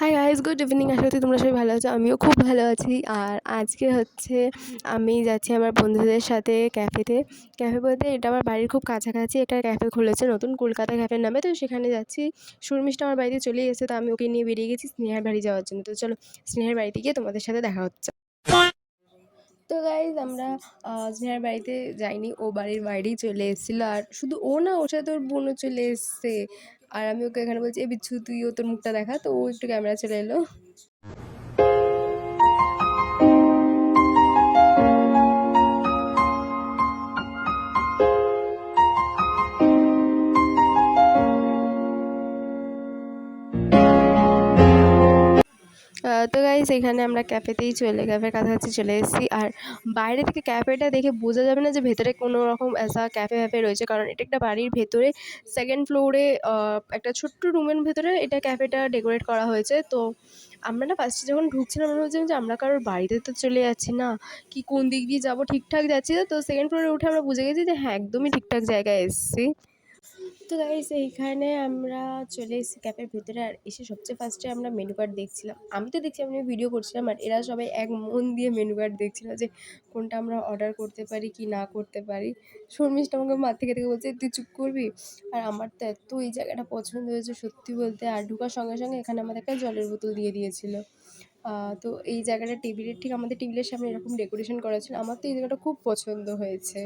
High guys, good evening. আশা করি তোমরা সবাই ভালো আছো। আমিও খুব ভালো আছি। আর আজকে হচ্ছে আমি যাচ্ছি আমার বন্ধুদের সাথে ক্যাফেতে। ক্যাফে বলতে এটা আমার বাড়ির খুব কাছাকাছি একটা ক্যাফে খুলেছে নতুন, কলকাতা ক্যাফের নামে। তো সেখানে যাচ্ছি। শর্মিষ্ঠা আমার বাড়িতে চলেই এসেছে, তো আমি ওকে নিয়ে বেরিয়ে গেছি স্নেহার বাড়ি যাওয়ার জন্য। তো চলো স্নেহার বাড়িতে গিয়ে তোমাদের সাথে দেখা হচ্ছে। তো গাইজ আমরা স্নেহার বাড়িতে যাইনি, ও বাড়ির বাইরেই চলে এসেছিলো। আর শুধু ও না, ওর সাথে ওর বোনও চলে এসছে। আর আমি ওকে এখানে বলছি, এ বিচ্ছু তুইও তোর মুখটা দেখা। তো ও একটু ক্যামেরা চলে এলো। তো গাইস এখানে আমরা ক্যাফের কাছাকাছি চলে এসেছি। আর বাইরে থেকে ক্যাফেটা দেখে বোঝা যাবে না যে ভেতরে কোনো রকম ক্যাফে রয়েছে, কারণ এটা একটা বাড়ির ভেতরে সেকেন্ড ফ্লোরে একটা ছোট্ট রুমের ভেতরে এটা ক্যাফেটা ডেকোরেট করা হয়েছে। তো আমরা না ফার্স্টে যখন ঢুকছিলাম আমরা ভাবছিলাম যে আমরা কারোর বাড়িতে তো চলে যাচ্ছি না, কি কোন দিক দিয়ে যাবো, ঠিকঠাক যাচ্ছি। তো সেকেন্ড ফ্লোরে উঠে আমরা বুঝে গেছি যে হ্যাঁ, একদমই ঠিকঠাক জায়গায় এসেছি। তো গাইস এইখানে আমরা চলে এসেছি ক্যাফের ভেতরে। আর এসে সবচেয়ে ফার্স্টে আমরা মেনু কার্ড দেখছিলাম। আমি তো দেখছি, আমি ভিডিও করছিলাম, আর এরা সবাই এক মন দিয়ে মেনু কার্ড দেখছিল যে কোনটা আমরা অর্ডার করতে পারি কি না করতে পারি। শর্মিষ্ঠা আমাকে মার থেকে বলছে, তুই চুপ করবি। আর আমার তো এত এই জায়গাটা পছন্দ হয়েছে সত্যি বলতে। আর ঢোকার সঙ্গে সঙ্গে এখানে আমাদের একটা জলের বোতল দিয়ে দিয়েছিল। তো এই জায়গাটা টেবিলের ঠিক আমাদের টেবিলের সামনে এরকম ডেকোরেশন করা ছিল। আমার তো এই জায়গাটা খুব পছন্দ হয়েছে।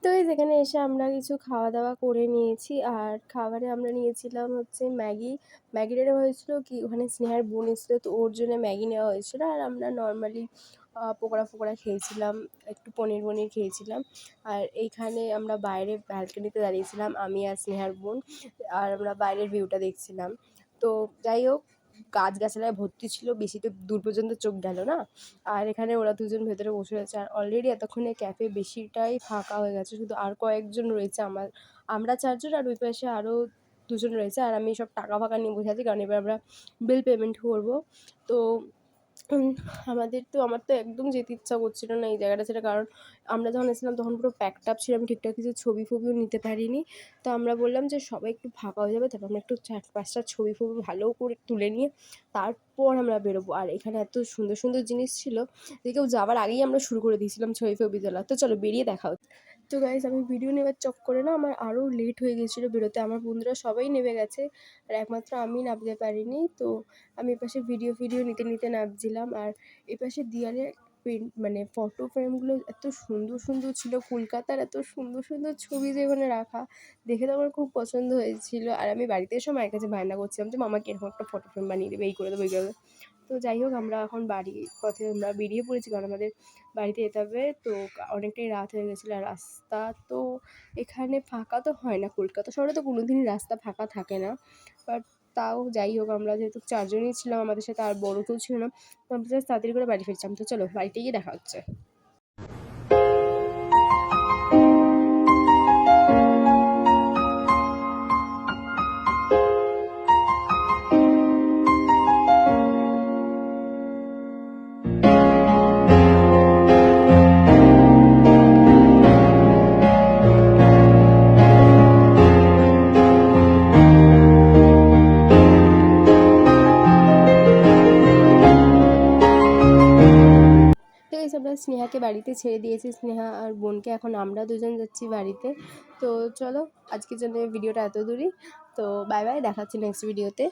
তো এই যেখানে এসে আমরা কিছু খাওয়া দাওয়া করে নিয়েছি। আর খাবারে আমরা নিয়েছিলাম হচ্ছে ম্যাগিটা নেওয়া হয়েছিলো কি, ওখানে স্নেহার বোন এসেছিলো, তো ওর জন্য ম্যাগি নেওয়া হয়েছিলো। আর আমরা নর্মালি পকোড়া ফোকোড়া খেয়েছিলাম, একটু পনির খেয়েছিলাম। আর এইখানে আমরা বাইরে ব্যালকনিতে দাঁড়িয়েছিলাম আমি আর স্নেহার বোন। আর আমরা বাইরের ভিউটা দেখছিলাম। তো যাই হোক, গাছগাছালায় ভর্তি ছিল, বেশি তো দূর পর্যন্ত চোখ গেল না। আর এখানে ওরা দুজন ভেতরে বসে আছে। আর অলরেডি এতক্ষণে ক্যাফে বেশিটাই ফাঁকা হয়ে গেছে, শুধু আর কয়েকজন রয়েছে। আমরা চারজন, আর ওই পাশে আরও দুজন রয়েছে। আর আমি সব টাকা ফাঁকা নিয়ে বসে আছি, কারণ এবার আমরা বিল পেমেন্ট করবো। তো উম, আমার তো একদম যেতে ইচ্ছা করছিল না এই জায়গাটা ছেড়ে, কারণ আমরা যখন এসেছিলাম তখন পুরো প্যাকড আপ ছিলাম, ঠিকঠাক কিছু ছবি ফবিও নিতে পারিনি। তো আমরা বললাম যে সবাই একটু ফাঁকা হয়ে যাবে, তারপর আমরা একটু 4-5টা ছবি ফবি ভালো করে তুলে নিয়ে তারপর আমরা বেরোবো। আর এখানে এত সুন্দর সুন্দর জিনিস ছিল যে কেউ যাওয়ার আগেই আমরা শুরু করে দিয়েছিলাম ছবি ফবি তোলা। তো চলো বেরিয়ে দেখা হচ্ছে। তো গাইজ আমি ভিডিও নেওয়ার চক্করে না আমার আরও লেট হয়ে গেছিলো বেরোতে। আমার বন্ধুরা সবাই নেমে গেছে, আর একমাত্র আমি নামতে পারিনি। তো আমি এপাশে ভিডিও নিতে নিতে নামছিলাম। আর এপাশে দেয়ালে মানে ফটো ফ্রেমগুলো এত সুন্দর সুন্দর ছিল, কলকাতার এত সুন্দর সুন্দর ছবি যেখানে রাখা, দেখে তো আমার খুব পছন্দ হয়েছিল। আর আমি বাড়িতে এসে মায়ের কাছে বায়না করছিলাম যে মামাকে এরকম একটা ফটো ফ্রেম বানিয়ে দেবে, এই করে দেবো, এই করে দেবো। তো যাই হোক, আমরা এখন বাড়ির পথে আমরা বেরিয়ে পড়েছি, কারণ আমাদের বাড়িতে যেতে হবে। তো অনেকটাই রাত হয়ে গেছিলো। আর রাস্তা তো এখানে ফাঁকা তো হয় না, কলকাতা শহরে তো কোনোদিনই রাস্তা ফাঁকা থাকে না। বাট তাও যাই হোক, আমরা যেহেতু চারজনই ছিলাম, আমাদের সাথে আর বড় কেউ ছিল না, তো আমরা জাস্ট তাড়াতাড়ি করে বাড়ি ফিরছিলাম। তো চলো বাড়িতে গিয়ে দেখা হচ্ছে। তো এই আমরা স্নেহাকে বাড়িতে ছেড়ে দিয়েছি, স্নেহা আর বোনকে। এখন আমরা দুজন যাচ্ছি বাড়িতে। তো চলো, আজকের জন্য ভিডিওটা এত দূরই। তো বাই বাই, দেখাচ্ছি নেক্সট ভিডিওতে।